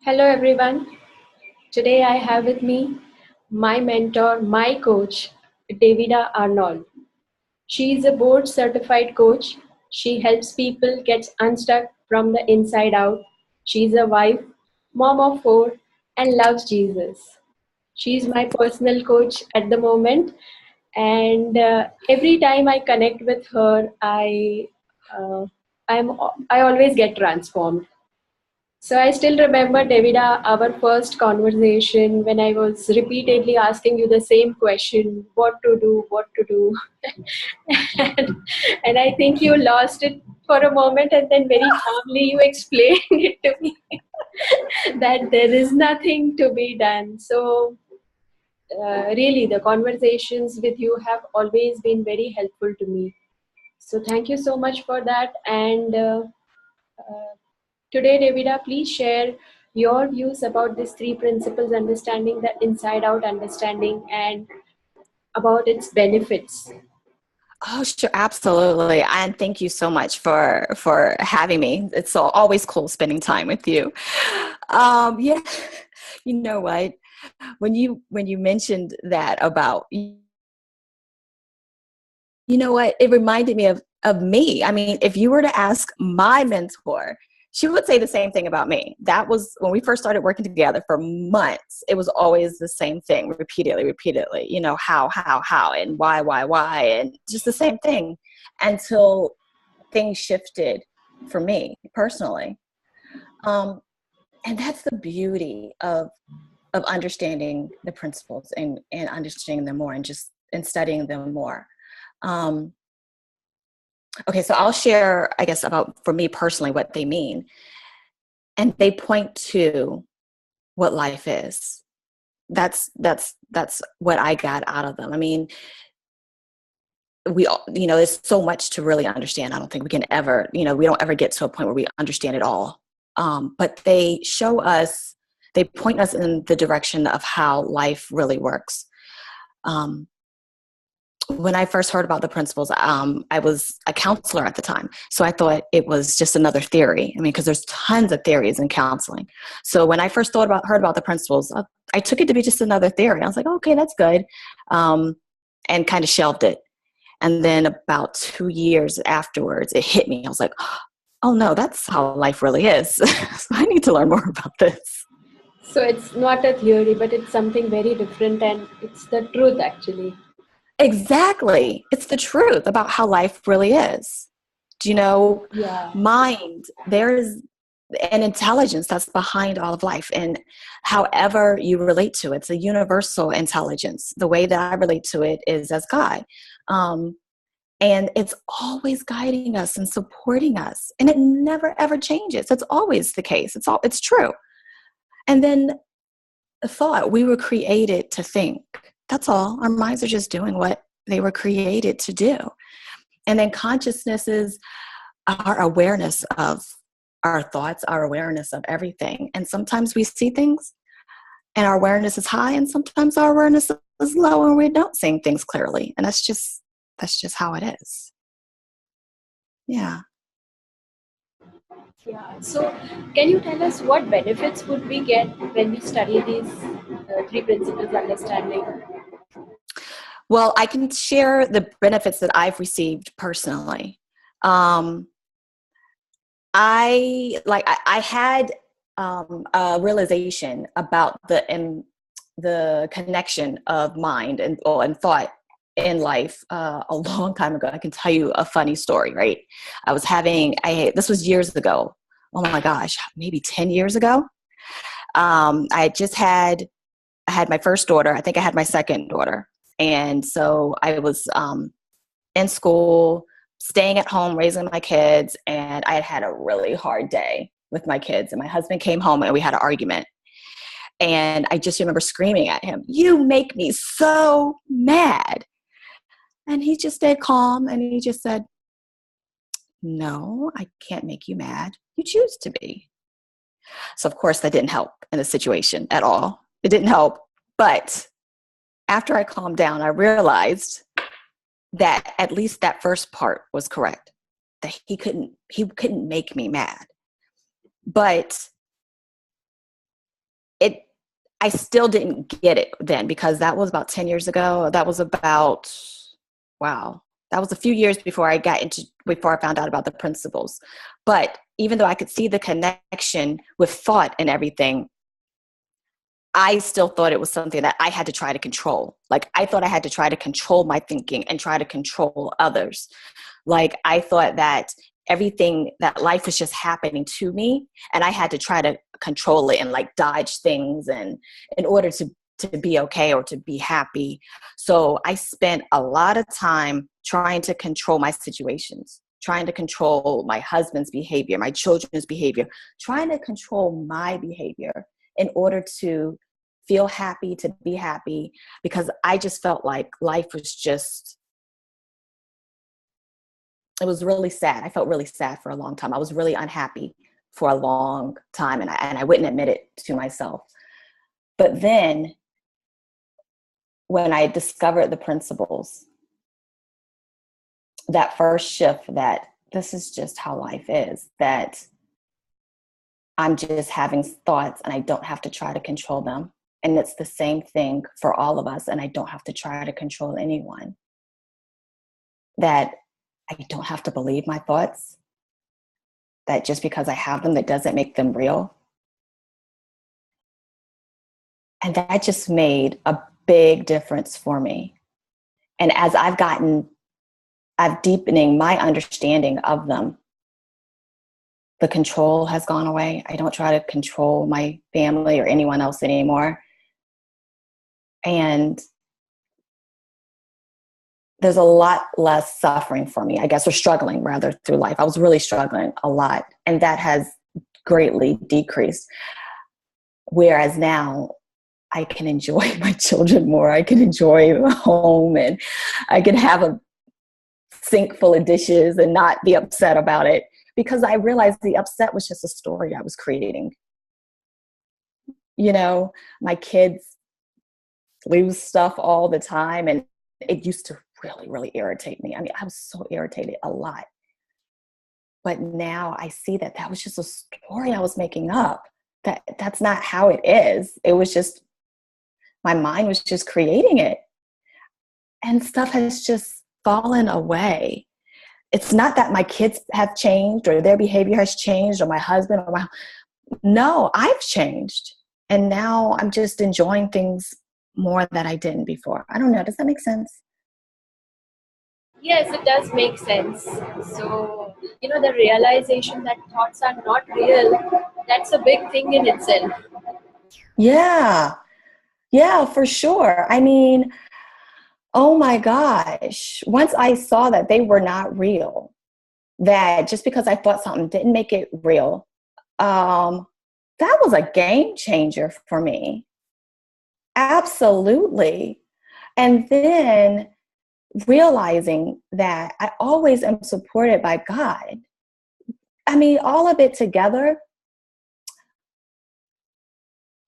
Hello, everyone. Today I have with me my mentor, my coach, Davida Arnold. She is a board certified coach. She helps people get unstuck from the inside out. She's a wife, mom of four, and loves Jesus. She's my personal coach at the moment, and every time I connect with her, uh, I always get transformed. So I still remember, Davida, our first conversation when I was repeatedly asking you the same question, what to do. and, and I think you lost it for a moment and then very calmly you explained it to me that there is nothing to be done. So really, the conversations with you have always been very helpful to me. So thank you so much for that. And uh, Today, Davida, please share your views about these three principles, understanding the inside out understanding and about its benefits. Oh, sure, absolutely. And thank you so much for having me. It's always cool spending time with you. Yeah, you know what? When you mentioned that about it reminded me of me. I mean, if you were to ask my mentor, she would say the same thing about me. That was when we first started working together for months. It was always the same thing, repeatedly, how, and why, and just the same thing until things shifted for me personally. Um, and that's the beauty of understanding the principles and understanding them more and studying them more. Um, Okay, so I'll share, I guess, about for me personally what they mean. And they point to what life is. That's what I got out of them. I mean, we all, there's so much to really understand. I don't think we can ever, we don't ever get to a point where we understand it all. But they point us in the direction of how life really works. When I first heard about the principles, I was a counselor at the time. So I thought it was just another theory. I mean, because there's tons of theories in counseling. So when I first heard about the principles, I took it to be just another theory. I was like, okay, that's good. And kind of shelved it. And then about 2 years afterwards, it hit me. I was like, oh no, that's how life really is. So I need to learn more about this. So it's not a theory, but it's something very different and it's the truth actually. Exactly. It's the truth about how life really is. Do you know, Yeah. mind, there is an intelligence that's behind all of life. And however you relate to it, it's a universal intelligence. The way that I relate to it is as God. Um, and it's always guiding us and supporting us. And it never ever changes. It's always the case. It's true. And then thought, we were created to think. That's all. Our minds are just doing what they were created to do. And then consciousness is our awareness of our thoughts, our awareness of everything. And sometimes we see things and our awareness is high, and sometimes our awareness is low and we're not seeing things clearly. And that's just how it is. Yeah. Yeah. So can you tell us what benefits would we get when we study these three principles understanding? Well, I can share the benefits that I've received personally. Um, I had a realization about the connection of mind and thought in life a long time ago. I can tell you a funny story, right? This was years ago. Oh my gosh, maybe 10 years ago. I had my first daughter. I think I had my second daughter. And so I was in school, staying at home, raising my kids, and I had had a really hard day with my kids. And my husband came home and we had an argument. And I just remember screaming at him, "You make me so mad." And he just stayed calm and he just said, "No, I can't make you mad. You choose to be." So, of course, that didn't help in the situation at all. It didn't help. But after I calmed down, I realized that at least that first part was correct, that he couldn't make me mad. But I still didn't get it then, because that was about 10 years ago. That was about, wow, that was a few years before I found out about the principles. But even though I could see the connection with thought and everything, I still thought it was something that I had to try to control. Like, I thought I had to try to control my thinking and try to control others. Like, I thought that everything, that life was just happening to me, and I had to try to control it and like dodge things, and in order to be okay or to be happy. So I spent a lot of time trying to control my situations, trying to control my husband's behavior, my children's behavior, trying to control my behavior in order to feel happy, to be happy, because I just felt like life was just, it was really sad. I felt really sad for a long time. I was really unhappy for a long time, and I wouldn't admit it to myself. But then when I discovered the principles, that first shift, that this is just how life is, that I'm just having thoughts and I don't have to try to control them. And it's the same thing for all of us, and I don't have to try to control anyone. That I don't have to believe my thoughts, that just because I have them, that doesn't make them real. And that just made a big difference for me. And as I'm deepening my understanding of them, the control has gone away. I don't try to control my family or anyone else anymore. And there's a lot less suffering for me, I guess, or struggling rather, through life. I was really struggling a lot, and that has greatly decreased. Whereas now I can enjoy my children more. I can enjoy the home, and I can have a sink full of dishes and not be upset about it, because I realized the upset was just a story I was creating. You know, my kids lose stuff all the time, and it used to really, really irritate me. I mean, I was so irritated a lot. But now I see that that was just a story I was making up. That's not how it is. It was just, my mind was just creating it. And stuff has just fallen away. It's not that my kids have changed or their behavior has changed, or my husband or no, I've changed. And now I'm just enjoying things more than I didn't before. I don't know. Does that make sense? Yes, it does make sense. So, the realization that thoughts are not real, that's a big thing in itself. Yeah. Yeah, for sure. I mean, oh my gosh. Once I saw that they were not real, that just because I thought something didn't make it real, that was a game changer for me. Absolutely. And then realizing that I always am supported by God. I mean, all of it together,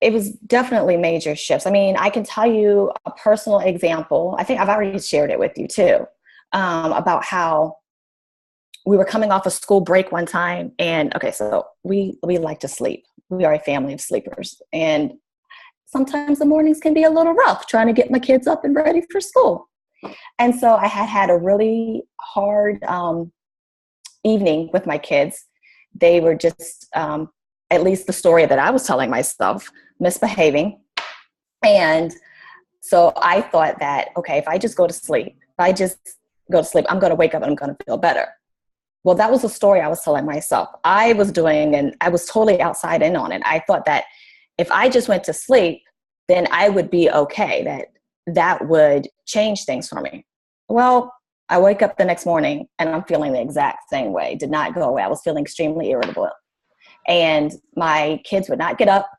it was definitely major shifts. I mean, I can tell you a personal example. I think I've already shared it with you too, about how we were coming off a school break one time. And okay, so we like to sleep. We are a family of sleepers. And sometimes the mornings can be a little rough trying to get my kids up and ready for school. And so I had a really hard evening with my kids. They were just, at least the story that I was telling myself, misbehaving. And so I thought that, okay, if I just go to sleep, I'm going to wake up and I'm going to feel better. Well, that was the story I was telling myself. I was doing, and I was totally outside in on it. I thought that if I just went to sleep, then I would be okay, that would change things for me. Well, I wake up the next morning and I'm feeling the exact same way. Did not go away. I was feeling extremely irritable. And my kids would not get up.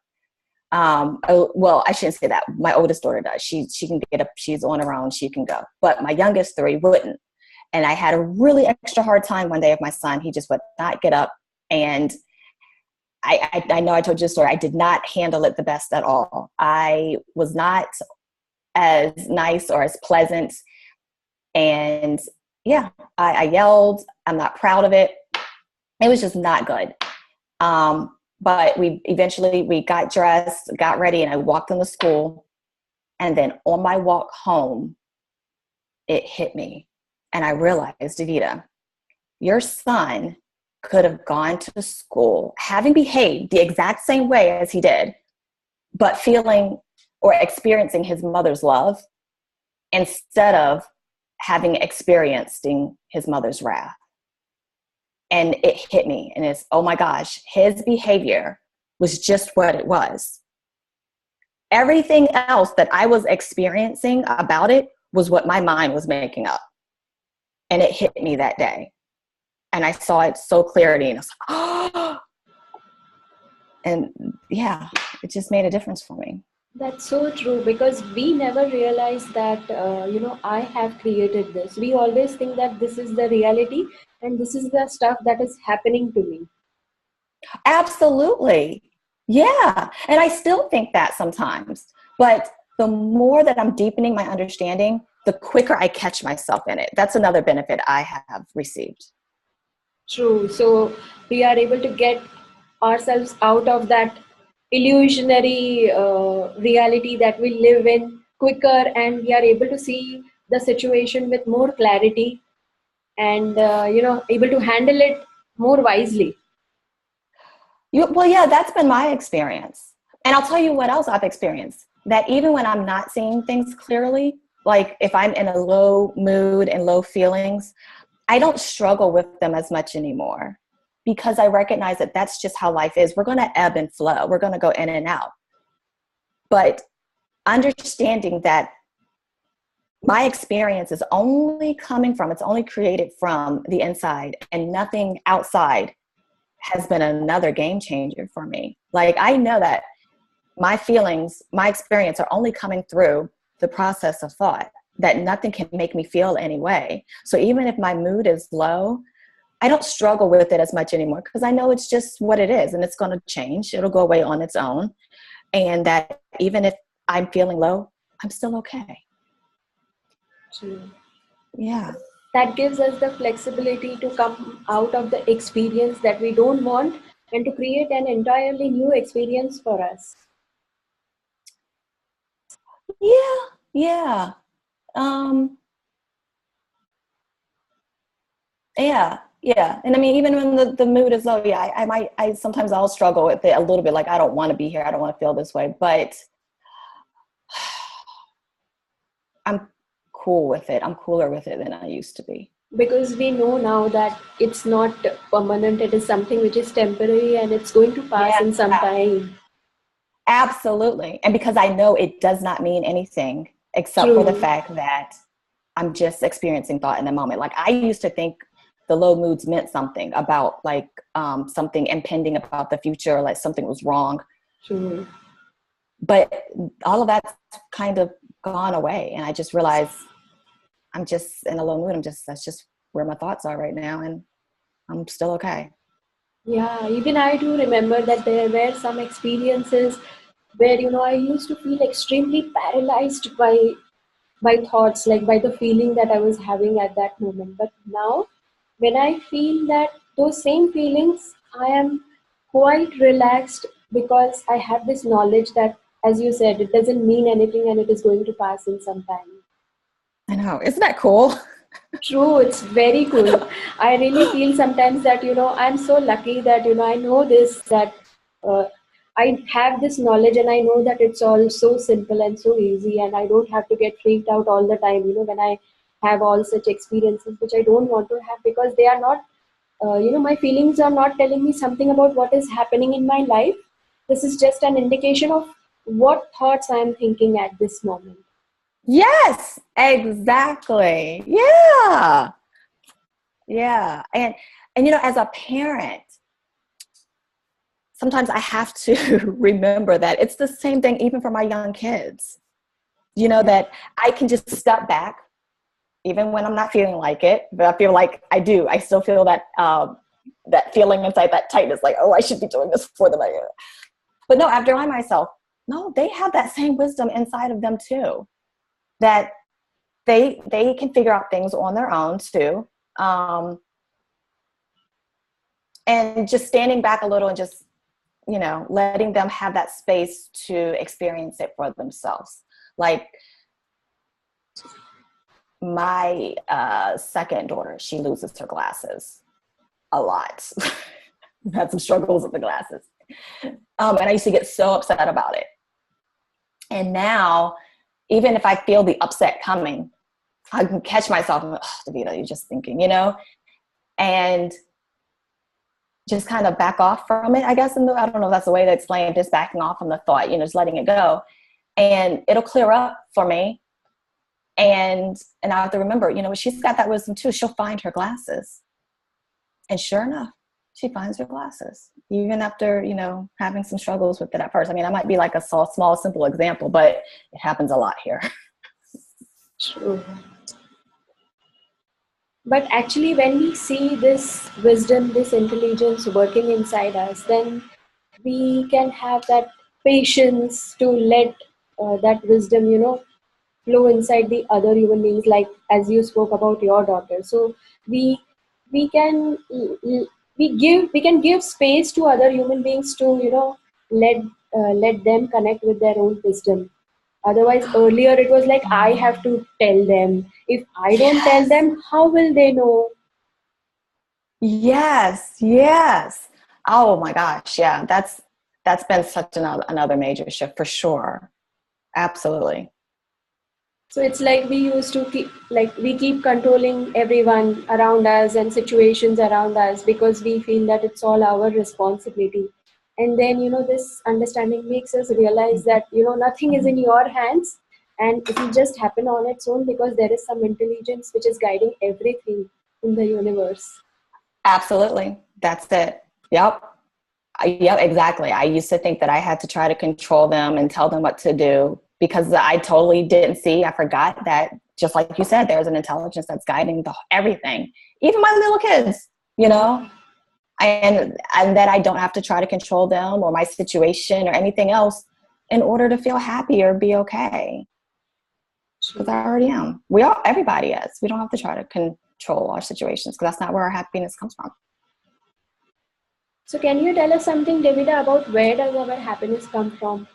Well, I shouldn't say that. My oldest daughter does. She can get up. She's on her own. She can go. But my youngest three wouldn't. And I had a really extra hard time one day with my son. He just would not get up. And I know I told you the story. I did not handle it the best at all. I was not as nice or as pleasant. And yeah, I yelled. I'm not proud of it. It was just not good. But we got dressed, got ready, and I walked into school. And then on my walk home, it hit me. And I realized, Davida, your son could have gone to school having behaved the exact same way as he did, but feeling or experiencing his mother's love instead of having experiencing his mother's wrath. And it hit me, and it's, oh my gosh, his behavior was just what it was. Everything else that I was experiencing about it was what my mind was making up. And it hit me that day. And I saw it so clearly, and I was like, oh, and yeah, it just made a difference for me. That's so true, because we never realize that, I have created this. We always think that this is the reality and this is the stuff that is happening to me. Absolutely. Yeah. And I still think that sometimes. But the more that I'm deepening my understanding, the quicker I catch myself in it. That's another benefit I have received. True. So we are able to get ourselves out of that illusionary reality that we live in quicker, and we are able to see the situation with more clarity, and able to handle it more wisely. Well, yeah, that's been my experience. And I'll tell you what else I've experienced. That even when I'm not seeing things clearly, like if I'm in a low mood and low feelings, I don't struggle with them as much anymore, because I recognize that that's just how life is. We're going to ebb and flow. We're going to go in and out. But understanding that my experience is only it's only created from the inside, and nothing outside has been another game changer for me. Like, I know that my feelings, my experience are only coming through the process of thought, that nothing can make me feel any way. So even if my mood is low, I don't struggle with it as much anymore, because I know it's just what it is, and it's going to change. It'll go away on its own. And that even if I'm feeling low, I'm still okay. True. Yeah. That gives us the flexibility to come out of the experience that we don't want and to create an entirely new experience for us. Yeah. Yeah. Yeah. Yeah. And I mean, even when the mood is low, yeah, sometimes I'll struggle with it a little bit. Like, I don't want to be here. I don't want to feel this way, but I'm cool with it. I'm cooler with it than I used to be. Because we know now that it's not permanent, it is something which is temporary and it's going to pass Yeah, in some time. absolutely. And because I know it does not mean anything except for the True. fact that I'm just experiencing thought in the moment. Like, I used to think the low moods meant something about, like, something impending about the future, like something was wrong. True. But all of that's kind of gone away. And I just realized I'm just in a low mood. That's just where my thoughts are right now. And I'm still okay. Yeah, even I do remember that there were some experiences where, I used to feel extremely paralyzed by thoughts, like by the feeling that I was having at that moment. But now, when I feel that those same feelings, I am quite relaxed, because I have this knowledge that, as you said, it doesn't mean anything and it is going to pass in some time. I know. Isn't that cool? True, it's very cool. I really feel sometimes that, I'm so lucky that, I know this, that uh, I have this knowledge, and I know that it's all so simple and so easy, and I don't have to get freaked out all the time, when I have all such experiences, which I don't want to have, because they are not, my feelings are not telling me something about what is happening in my life. This is just an indication of what thoughts I am thinking at this moment. Yes, exactly. Yeah. Yeah. And as a parent, sometimes I have to remember that it's the same thing even for my young kids. Yeah. That I can just step back even when I'm not feeling like it, but I feel like I do. I still feel that feeling inside, that tightness, like, oh, I should be doing this for them. But no, I have to remind myself, no, they have that same wisdom inside of them too, that they can figure out things on their own too. And just standing back a little and just letting them have that space to experience it for themselves. Like my second daughter, she loses her glasses a lot. I've had some struggles with the glasses. And I used to get so upset about it. And now, even if I feel the upset coming, I can catch myself and, Davida, you're just thinking, and just kind of back off from it, I guess. I don't know if that's the way to explain it, just backing off from the thought, just letting it go. And it'll clear up for me. And I have to remember, she's got that wisdom too. She'll find her glasses. And sure enough, she finds her glasses, even after, having some struggles with it at first. I mean, I might be like a small, simple example, but it happens a lot here. True. But actually, when we see this wisdom, this intelligence working inside us, then we can have that patience to let that wisdom, flow inside the other human beings, like as you spoke about your daughter. So we we can we can give space to other human beings to let let them connect with their own wisdom. Otherwise, earlier it was like I have to tell them. If I don't tell Yes. them, how will they know? Yes. Yes. Oh my gosh. Yeah. That's been such another major shift for sure. Absolutely. So it's like we used to keep controlling everyone around us and situations around us because we feel that it's all our responsibility. And then, this understanding makes us realize that, nothing is in your hands and it will just happen on its own because there is some intelligence which is guiding everything in the universe. Absolutely. That's it. Yep. Yep, exactly. I used to think that I had to try to control them and tell them what to do because I totally didn't see. I forgot that, just like you said, there's an intelligence that's guiding everything, even my little kids, and that I don't have to try to control them or my situation or anything else in order to feel happy or be okay. Because I already am. Everybody is. We don't have to try to control our situations because that's not where our happiness comes from. So can you tell us something, Davida, about where does our happiness come from?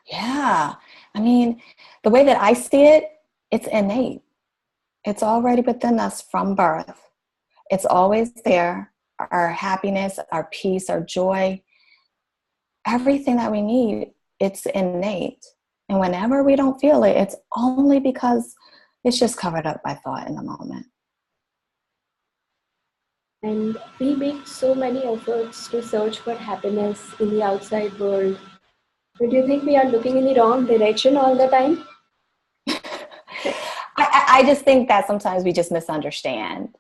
Yeah. I mean, the way that I see it, it's innate. It's already within us from birth. It's always there. Our happiness, our peace, our joy, everything that we need, it's innate. And whenever we don't feel it, it's only because it's just covered up by thought in the moment. And we make so many efforts to search for happiness in the outside world. But do you think we are looking in the wrong direction all the time? I just think that sometimes we just misunderstand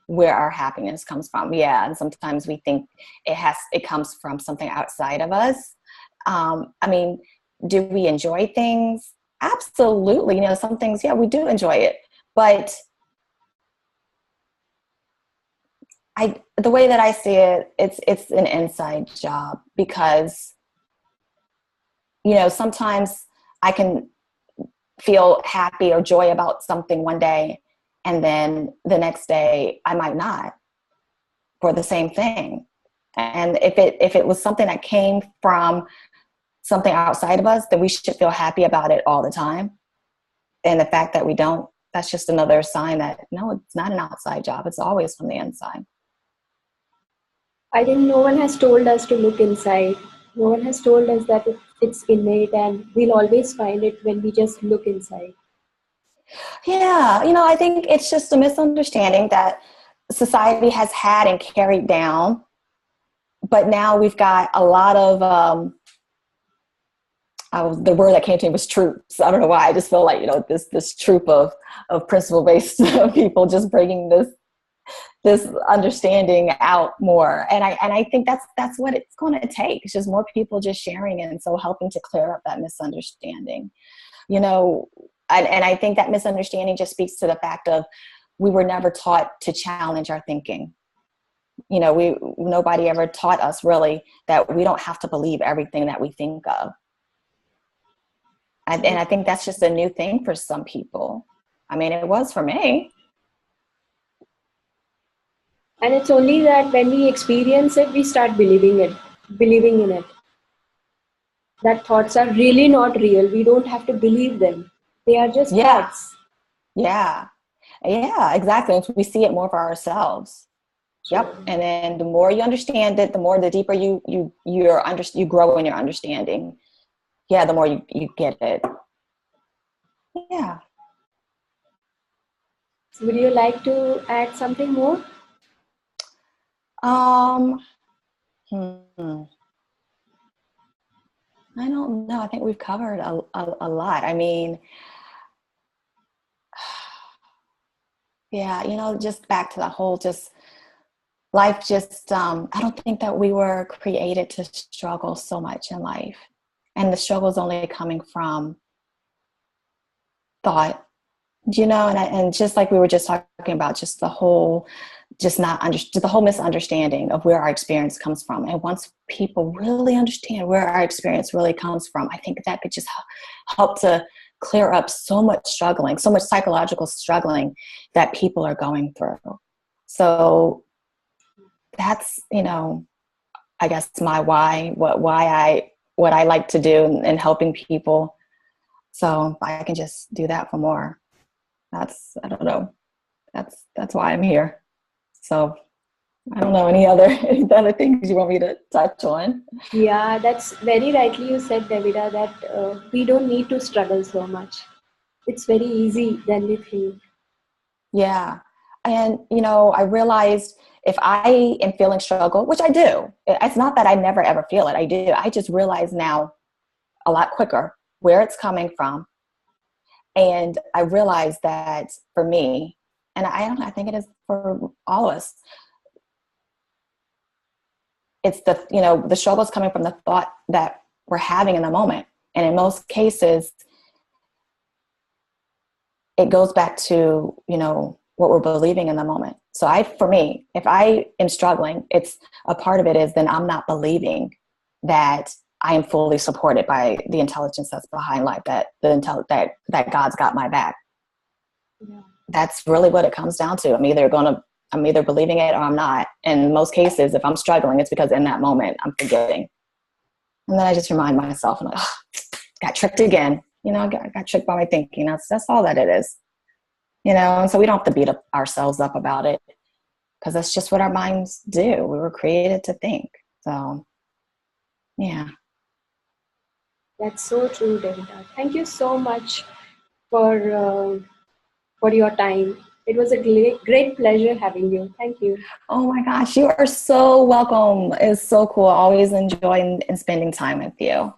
where our happiness comes from. Yeah, and sometimes we think it comes from something outside of us. I mean, do we enjoy things? Absolutely. Some things, yeah, we do enjoy it. But the way that I see it, it's an inside job because, sometimes I can feel happy or joy about something one day, and then the next day I might not for the same thing. And if it was something that came from something outside of us, then we should feel happy about it all the time. And the fact that we don't, that's just another sign that no, it's not an outside job. It's always from the inside. I think no one has told us to look inside. No one has told us that it's innate and we'll always find it when we just look inside. Yeah, I think it's just a misunderstanding that society has had and carried down. But now we've got a lot of, the word that came to me was troops. I don't know why. I just feel like, this troop of principle-based people just bringing this understanding out more. And I think that's what it's going to take. It's just more people just sharing it and so helping to clear up that misunderstanding. And I think that misunderstanding just speaks to the fact of we were never taught to challenge our thinking. Nobody ever taught us really that we don't have to believe everything that we think of. And I think that's just a new thing for some people. I mean, it was for me. And it's only that when we experience it, we start believing it. believing in it. That thoughts are really not real. We don't have to believe them. They are just Yeah. thoughts. Yeah. Yeah, exactly. And we see it more for ourselves. Yep. Sure. And then the more you understand it, the deeper you grow in your understanding. Yeah, the more you get it. Yeah. Would you like to add something more? Um, hmm. I don't know. I think we've covered a lot. I mean, yeah, just back to the whole just life, just, I don't think that we were created to struggle so much in life. And the struggle is only coming from thought, and just like we were just talking about, just the whole, just not understand the whole misunderstanding of where our experience comes from. And once people really understand where our experience really comes from, I think that could just help to clear up so much struggling, so much psychological struggling that people are going through. So that's, I guess my why, what I like to do in helping people. So if I can just do that for more, I don't know. That's why I'm here. So I don't know any other things you want me to touch on. Yeah, that's very rightly you said, Davida, that we don't need to struggle so much. It's very easy than we think. Yeah. And, I realized if I am feeling struggle, which I do, it's not that I never ever feel it. I do. I just realize now a lot quicker where it's coming from. And I realize that for me, and I don't know, I think it is for all of us, it's the struggle is coming from the thought that we're having in the moment. And in most cases, it goes back to, what we're believing in the moment. So for me, if I am struggling, it's a part of it is then I'm not believing that I am fully supported by the intelligence that's behind life, that God's got my back. Yeah. That's really what it comes down to. I'm either believing it or I'm not. In most cases, if I'm struggling, it's because in that moment I'm forgetting. And then I just remind myself, and got tricked again. I got tricked by my thinking. That's all that it is. And so we don't have to beat ourselves up about it because that's just what our minds do. We were created to think. So, yeah. That's so true, Davida. Thank you so much for your time. It was a great pleasure having you. Thank you. Oh my gosh, you are so welcome. It's so cool. Always enjoying and spending time with you.